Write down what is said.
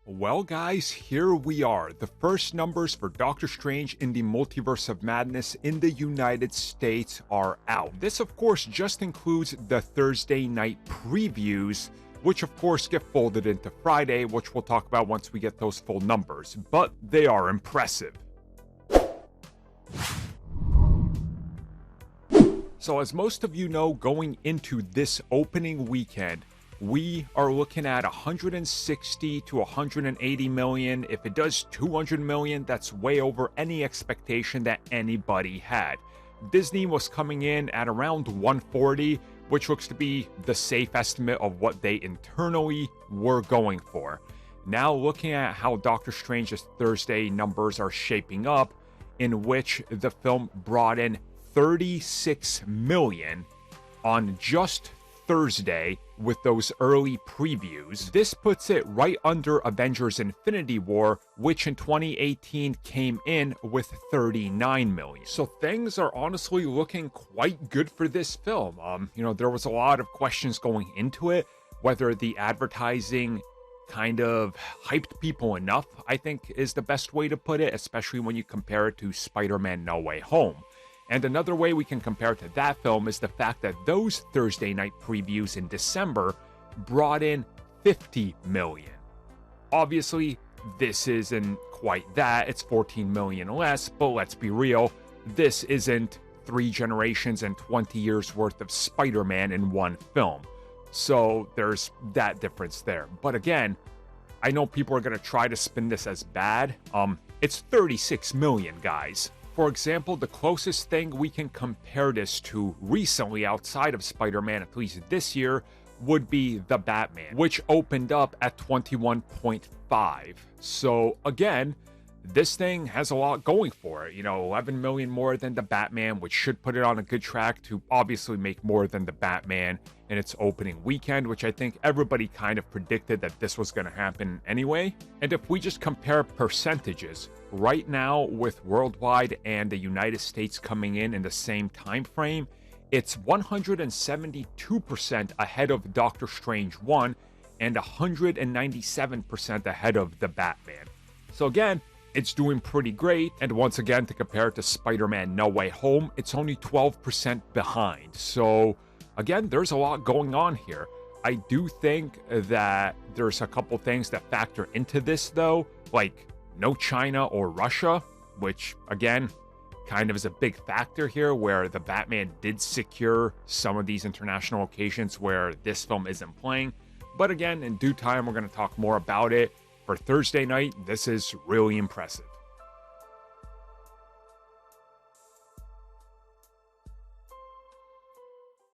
Well, guys, here we are. The first numbers for Doctor Strange in the Multiverse of Madness in the United States are out. This, of course, just includes the Thursday night previews, which, of course, get folded into Friday, which we'll talk about once we get those full numbers. But they are impressive. So, as most of you know, going into this opening weekend, we are looking at 160 to 180 million. If it does 200 million, that's way over any expectation that anybody had. Disney was coming in at around 140, which looks to be the safe estimate of what they internally were going for. Now, looking at how Doctor Strange's Thursday numbers are shaping up, in which the film brought in 36 million on just Thursday with those early previews. This puts it right under Avengers Infinity War, which in 2018 came in with 39 million. So things are honestly looking quite good for this film. There was a lot of questions going into it, whether the advertising kind of hyped people enough, I think is the best way to put it, especially when you compare it to Spider-Man No Way Home. And another way we can compare it to that film is the fact that those Thursday night previews in December brought in 50 million. Obviously, this isn't quite that. It's 14 million less, but let's be real. This isn't 3 generations and 20 years worth of Spider-Man in one film. So there's that difference there. But again, I know people are going to try to spin this as bad. It's 36 million, guys. For example, the closest thing we can compare this to recently outside of Spider-Man, at least this year, would be The Batman, which opened up at 21.5. So again, this thing has a lot going for it. 11 million more than The Batman, which should put it on a good track to obviously make more than The Batman in its opening weekend, which I think everybody kind of predicted that this was going to happen anyway. And if we just compare percentages, right now with worldwide and the United States coming in the same time frame, it's 172% ahead of Doctor Strange 1 and 197% ahead of The Batman. So again, it's doing pretty great, and once again, to compare it to Spider-Man No Way Home, it's only 12% behind. So again, there's a lot going on here. I do think that there's a couple things that factor into this though, like no China or Russia, which again, kind of is a big factor here, where the Batman did secure some of these international locations where this film isn't playing. But again, in due time, we're going to talk more about it. For Thursday night, this is really impressive.